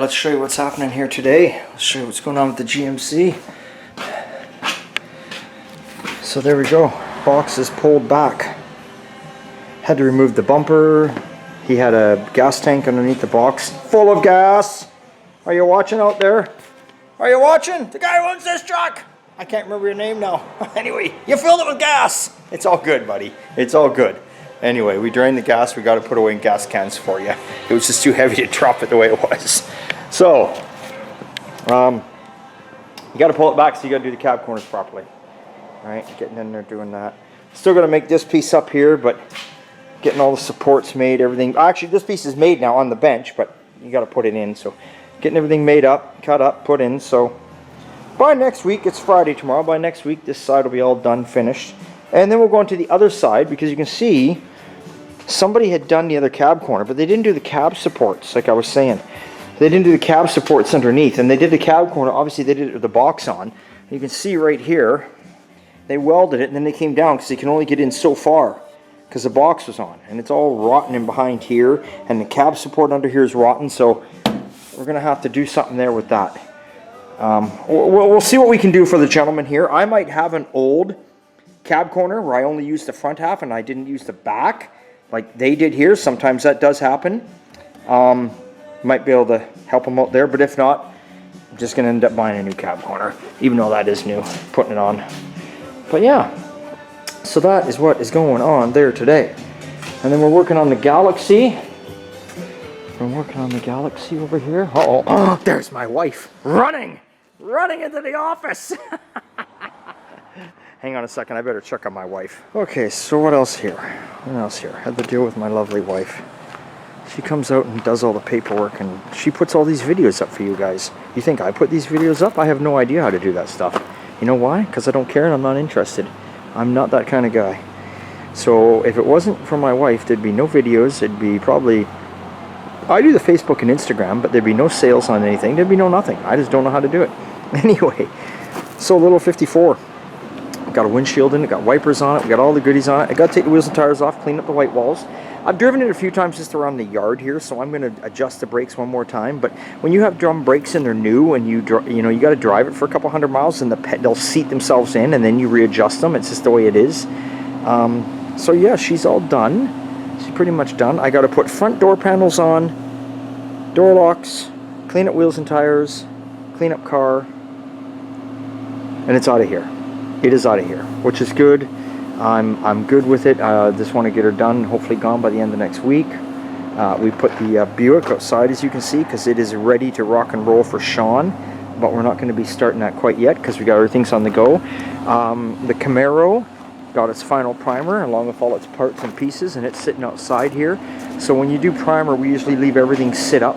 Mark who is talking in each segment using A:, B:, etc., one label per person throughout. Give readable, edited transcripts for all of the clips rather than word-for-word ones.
A: let's show you what's happening here today. Let's show you what's going on with the GMC. So there we go. Box is pulled back. Had to remove the bumper. He had a gas tank underneath the box full of gas. Are you watching out there? Are you watching? The guy who owns this truck. I can't remember your name now. Anyway, you filled it with gas. It's all good, buddy. It's all good. Anyway, we drained the gas. We got to put away in gas cans for you. It was just too heavy to drop it the way it was. So, you got to pull it back, so you got to do the cab corners properly. All right, getting in there doing that. Still got to make this piece up here, but getting all the supports made, everything. Actually, this piece is made now on the bench, but you got to put it in. So, getting everything made up, cut up, put in. So, by next week, it's Friday tomorrow. By next week, this side will be all done, finished. And then we'll go on to the other side, because you can see somebody had done the other cab corner, but they didn't do the cab supports, like I was saying. They didn't do the cab supports underneath, and they did the cab corner. Obviously, they did it with the box on. You can see right here, they welded it, and then they came down, because they can only get in so far, because the box was on. And it's all rotten in behind here, and the cab support under here is rotten, so we're going to have to do something there with that. We'll see what we can do for the gentleman here. I might have an old cab corner where I only used the front half and I didn't use the back like they did here. Sometimes that does happen. Might be able to help them out there, but if not, I'm just going to end up buying a new cab corner, even though that is new, putting it on. But yeah, so that is what is going on there today. And then we're working on the Galaxy. We're working on the Galaxy over here. Uh-oh. Oh, there's my wife running into the office. Hang on a second, I better check on my wife. Okay, so what else here? What else here? Had to deal with my lovely wife. She comes out and does all the paperwork, and she puts all these videos up for you guys. You think I put these videos up? I have no idea how to do that stuff. You know why? Because I don't care and I'm not interested. I'm not that kind of guy. So if it wasn't for my wife, there'd be no videos. It'd be probably... I do the Facebook and Instagram, but there'd be no sales on anything. There'd be no nothing. I just don't know how to do it. Anyway, so little 54. Got a windshield in it, got wipers on it, we got all the goodies on it. I got to take the wheels and tires off, clean up the white walls. I've driven it a few times just around the yard here, so I'm going to adjust the brakes one more time. But when you have drum brakes and they're new, and you got to drive it for a couple hundred miles, and they'll seat themselves in, and then you readjust them. It's just the way it is. So yeah, she's all done. She's pretty much done. I got to put front door panels on, door locks, clean up wheels and tires, clean up car, and it's out of here. It is out of here, which is good. I'm good with it. Just want to get her done, hopefully gone by the end of next week. We put the Buick outside, as you can see, because it is ready to rock and roll for Sean, but we're not going to be starting that quite yet because we got everything's on the go. The Camaro got its final primer along with all its parts and pieces, and it's sitting outside here. So when you do primer, we usually leave everything sit up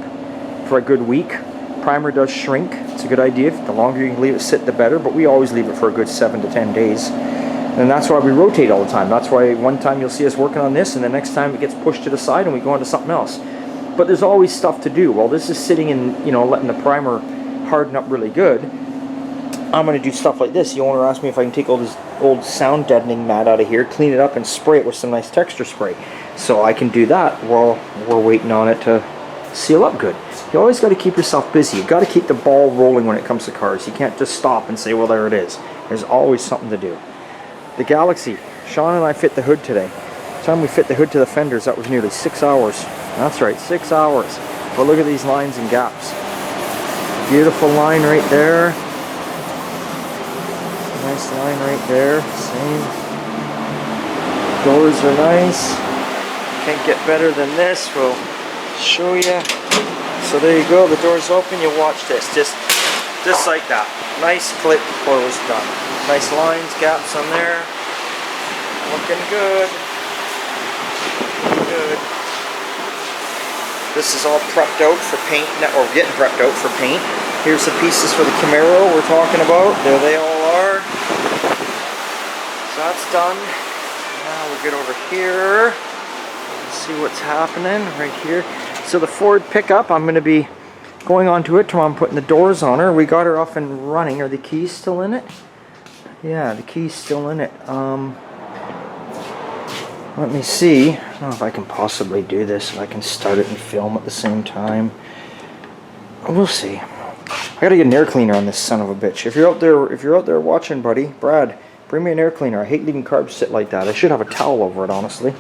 A: for a good week. Primer does shrink. It's a good idea. The longer you can leave it sit, the better, but we always leave it for a good 7 to 10 days. And that's why we rotate all the time. That's why one time you'll see us working on this, and the next time it gets pushed to the side and we go on to something else. But there's always stuff to do. While this is sitting and, letting the primer harden up really good, I'm going to do stuff like this. The owner asked me if I can take all this old sound deadening mat out of here, clean it up, and spray it with some nice texture spray. So I can do that while we're waiting on it to seal up good. You always got to keep yourself busy. You got to keep the ball rolling when it comes to cars. You can't just stop and say, well, there it is. There's always something to do. The Galaxy. Sean and I fit the hood today. The time we fit the hood to the fenders, that was nearly 6 hours. That's right, 6 hours. But look at these lines and gaps. Beautiful line right there. Nice line right there. Same. Doors are nice. Can't get better than this. We'll show you. So there you go, the door's open, you watch this, just like that. Nice clip closed done. Nice lines, gaps on there. Looking good. Good. This is all prepped out for paint, or getting prepped out for paint. Here's the pieces for the Camaro we're talking about. There they all are. So that's done. Now we'll get over here. See what's happening right here. So the Ford pickup, I'm going to be going onto it tomorrow. I'm putting the doors on her. We got her off and running. Are the keys still in it? Yeah, the key's still in it. Let me see. I don't know if I can possibly do this. If I can start it and film at the same time. We'll see. I gotta get an air cleaner on this son of a bitch. If you're out there watching, buddy, Brad, bring me an air cleaner. I hate leaving carbs sit like that. I should have a towel over it, honestly.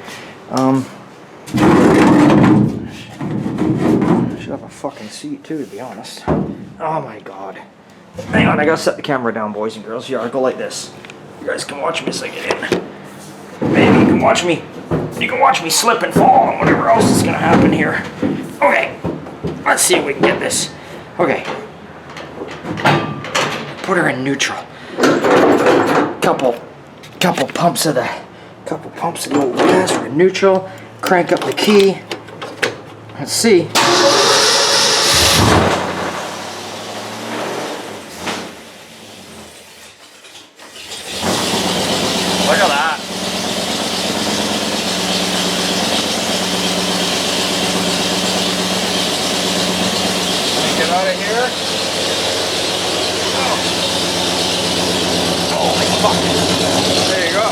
A: Should have a fucking seat too, to be honest. Oh my god. Hang on, I gotta set the camera down, boys and girls. Yeah, I'll go like this. You guys can watch me as I get in. Maybe you can watch me. You can watch me slip and fall and whatever else is gonna happen here. Okay, let's see if we can get this. Okay. Put her in neutral. Couple pumps of the old gas. We're in neutral. Crank up the key. Let's see. Look at that. Let me get out of here. Oh. Holy fuck. There you go.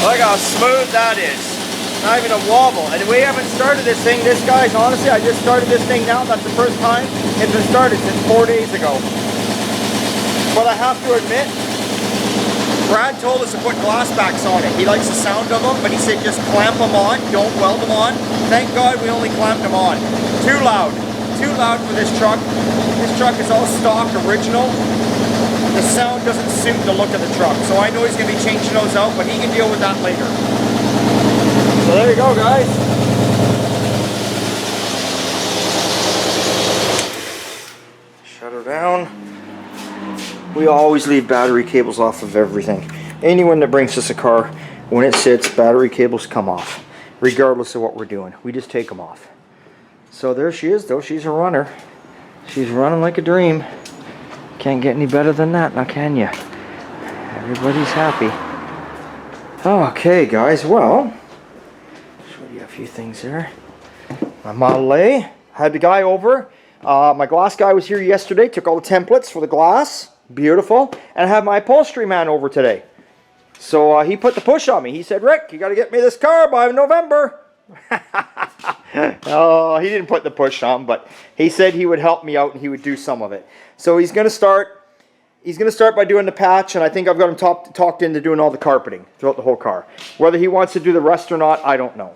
A: Look how smooth that is. Not even a wobble. And we haven't started this thing. This guy's, honestly, I just started this thing now. That's the first time it's been started since 4 days ago. But I have to admit, Brad told us to put glass backs on it. He likes the sound of them, but he said just clamp them on, don't weld them on. Thank God we only clamped them on. Too loud for this truck. This truck is all stock original. The sound doesn't suit the look of the truck. So I know he's going to be changing those out, but he can deal with that later. So there you go, guys. Shut her down. We always leave battery cables off of everything. Anyone that brings us a car, when it sits, battery cables come off. Regardless of what we're doing. We just take them off. So there she is, though. She's a runner. She's running like a dream. Can't get any better than that, now can you? Everybody's happy. Okay, guys, well, show you a few things here. My Model A, had the guy over. My glass guy was here yesterday, took all the templates for the glass. Beautiful. And I had my upholstery man over today. So he put the push on me. He said, Rick, you got to get me this car by November. Oh, he didn't put the push on, but he said he would help me out and he would do some of it. So he's going to start by doing the patch, and I think I've got him talked into doing all the carpeting throughout the whole car. Whether he wants to do the rest or not, I don't know.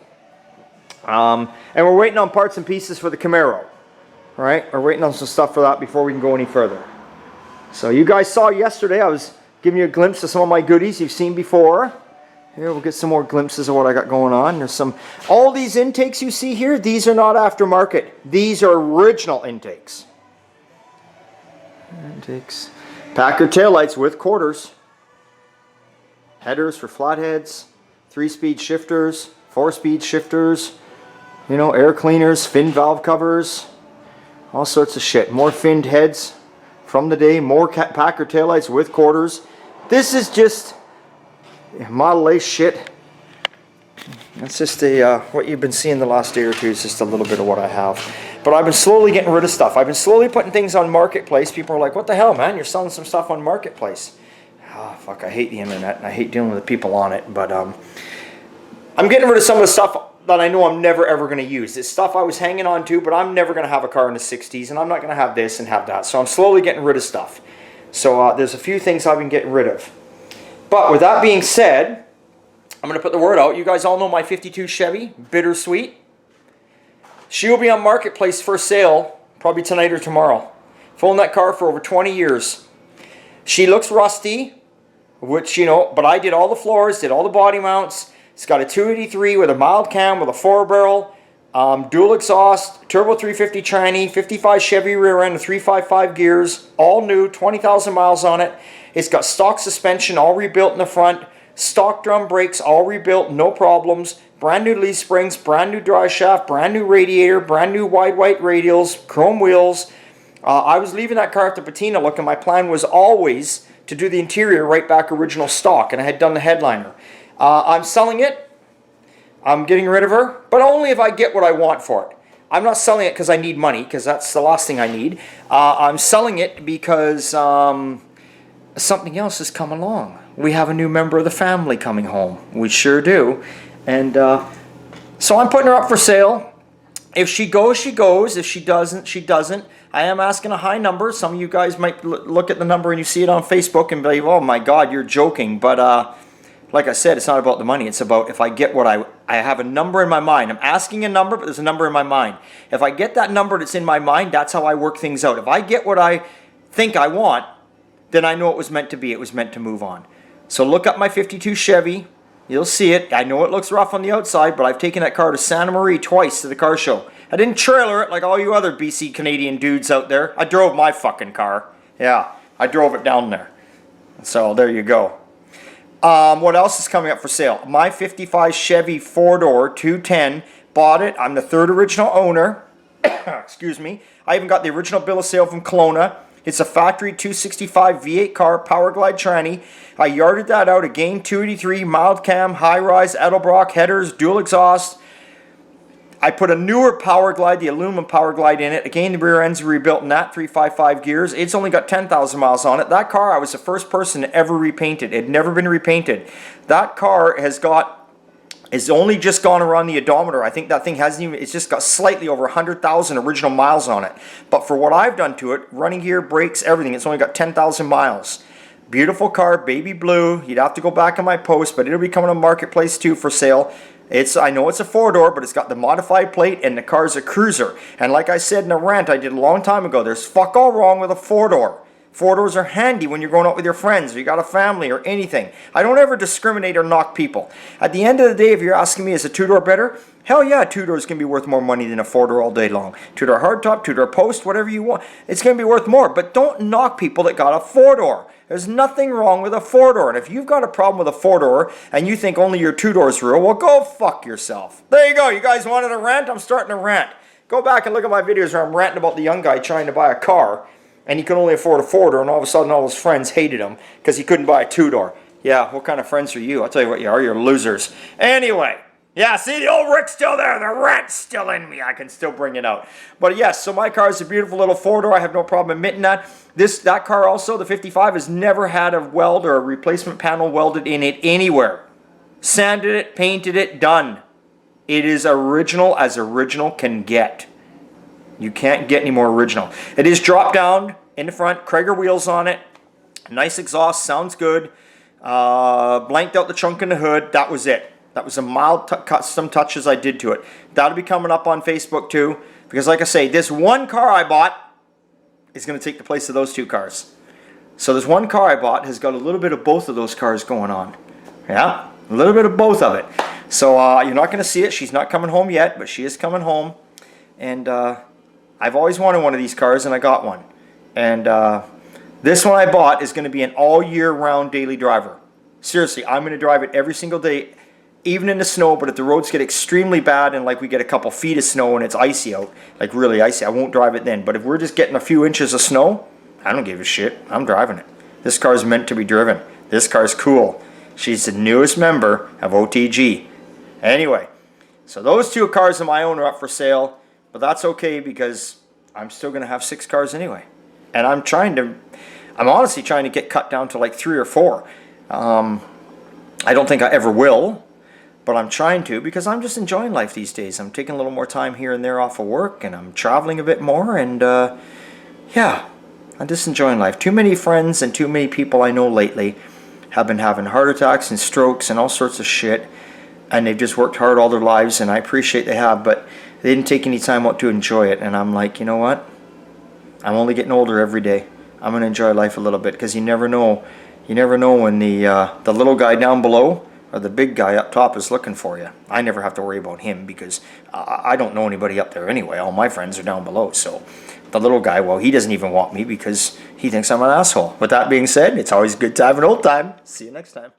A: And we're waiting on parts and pieces for the Camaro. Right? We're waiting on some stuff for that before we can go any further. So you guys saw yesterday, I was giving you a glimpse of some of my goodies you've seen before. Here, we'll get some more glimpses of what I got going on. There's all these intakes you see here, these are not aftermarket. These are original intakes. Intakes. Packard taillights with quarters. Headers for flatheads. 3-speed shifters. 4-speed shifters. You know, air cleaners, fin valve covers. All sorts of shit. More finned heads from the day. More Packard taillights with quarters. This is just Model A shit. That's just what you've been seeing the last day or two is just a little bit of what I have. But I've been slowly getting rid of stuff. I've been slowly putting things on Marketplace. People are like, what the hell, man? You're selling some stuff on Marketplace. Oh, fuck, I hate the internet and I hate dealing with the people on it. But I'm getting rid of some of the stuff that I know I'm never ever going to use. It's stuff I was hanging on to, but I'm never going to have a car in the 60s, and I'm not going to have this and have that. So I'm slowly getting rid of stuff. So there's a few things I've been getting rid of. But with that being said, I'm going to put the word out. You guys all know my 52 Chevy, Bittersweet. She will be on Marketplace for sale probably tonight or tomorrow. I've owned that car for over 20 years. She looks rusty, which, you know, but I did all the floors, did all the body mounts. It's got a 283 with a mild cam with a 4-barrel, dual exhaust, turbo 350 tranny, 55 Chevy rear end, 355 gears, all new, 20,000 miles on it. It's got stock suspension, all rebuilt in the front, stock drum brakes, all rebuilt, no problems, brand new leaf springs, brand new drive shaft, brand new radiator, brand new wide white radials, chrome wheels. I was leaving that car at the patina look, and my plan was always to do the interior right back original stock, and I had done the headliner. I'm selling it. I'm getting rid of her, but only if I get what I want for it. I'm not selling it because I need money, because that's the last thing I need. I'm selling it because something else has come along. We have a new member of the family coming home. We sure do. And so I'm putting her up for sale. If she goes, she goes. If she doesn't, she doesn't. I am asking a high number. Some of you guys might look at the number and you see it on Facebook and be like, oh my God, you're joking. But like I said, it's not about the money. It's about if I get what I have a number in my mind. I'm asking a number, but there's a number in my mind. If I get that number that's in my mind, that's how I work things out. If I get what I think I want, then I know it was meant to be. It was meant to move on. So look up my 52 Chevy. You'll see it. I know it looks rough on the outside, but I've taken that car to Santa Maria twice to the car show. I didn't trailer it like all you other BC Canadian dudes out there. I drove my fucking car. Yeah, I drove it down there. So there you go. What else is coming up for sale? My 55 Chevy 4-door 210. Bought it. I'm the third original owner. Excuse me. I even got the original bill of sale from Kelowna. It's a factory 265 V8 car, Power Glide tranny. I yarded that out again, 283, mild cam, high rise, Edelbrock, headers, dual exhaust. I put a newer Power Glide, the aluminum Power Glide in it. Again, the rear end's rebuilt in that, 355 gears. It's only got 10,000 miles on it. That car, I was the first person to ever repaint it. It had never been repainted. That car it's only just gone around the odometer. I think that thing hasn't even, it's just got slightly over 100,000 original miles on it. But for what I've done to it, running gear, brakes, everything, it's only got 10,000 miles. Beautiful car, baby blue. You'd have to go back on my post, but it'll be coming on Marketplace too for sale. I know it's a 4-door, but it's got the modified plate and the car's a cruiser. And like I said in a rant I did a long time ago, there's fuck all wrong with a 4-door. 4-doors are handy when you're going out with your friends or you got a family or anything. I don't ever discriminate or knock people. At the end of the day, if you're asking me, is a 2-door better? Hell yeah, 2-doors can be worth more money than a 4-door all day long. 2-door hardtop, 2-door post, whatever you want. It's going to be worth more. But don't knock people that got a 4-door. There's nothing wrong with a 4-door. And if you've got a problem with a 4-door and you think only your 2-doors rule, well, go fuck yourself. There you go. You guys wanted a rant? I'm starting a rant. Go back and look at my videos where I'm ranting about the young guy trying to buy a car. And he could only afford a 4-door, and all of a sudden all his friends hated him because he couldn't buy a 2-door. Yeah, what kind of friends are you? I'll tell you what you are, you're losers. Anyway, yeah, see, the old Rick's still there. The rant's still in me. I can still bring it out. But yes, so my car is a beautiful little 4-door. I have no problem admitting that. That car also, the 55, has never had a weld or a replacement panel welded in it anywhere. Sanded it, painted it, done. It is original as original can get. You can't get any more original. It is drop down in the front, Krager wheels on it, nice exhaust, sounds good. Blanked out the trunk and the hood, that was it. That was a mild custom touches I did to it. That'll be coming up on Facebook too, because like I say, this one car I bought is going to take the place of those two cars. So this one car I bought has got a little bit of both of those cars going on. Yeah, a little bit of both of it. So you're not going to see it. She's not coming home yet, but she is coming home. And I've always wanted one of these cars, and I got one. And this one I bought is going to be an all-year-round daily driver. Seriously, I'm going to drive it every single day, even in the snow. But if the roads get extremely bad and like we get a couple feet of snow and it's icy out, like really icy, I won't drive it then. But if we're just getting a few inches of snow, I don't give a shit. I'm driving it. This car is meant to be driven. This car's cool. She's the newest member of OTG. Anyway, so those two cars of my own are up for sale. But that's okay because I'm still going to have 6 cars anyway. And I'm honestly trying to get cut down to like 3 or 4. I don't think I ever will, but I'm trying to because I'm just enjoying life these days. I'm taking a little more time here and there off of work, and I'm traveling a bit more, and yeah, I'm just enjoying life. Too many friends and too many people I know lately have been having heart attacks and strokes and all sorts of shit, and they've just worked hard all their lives, and I appreciate they have, but they didn't take any time out to enjoy it. And I'm like, you know what? I'm only getting older every day. I'm going to enjoy life a little bit because you never know. You never know when the little guy down below or the big guy up top is looking for you. I never have to worry about him because I don't know anybody up there anyway. All my friends are down below. So the little guy, well, he doesn't even want me because he thinks I'm an asshole. With that being said, it's always good to have an old time. See you next time.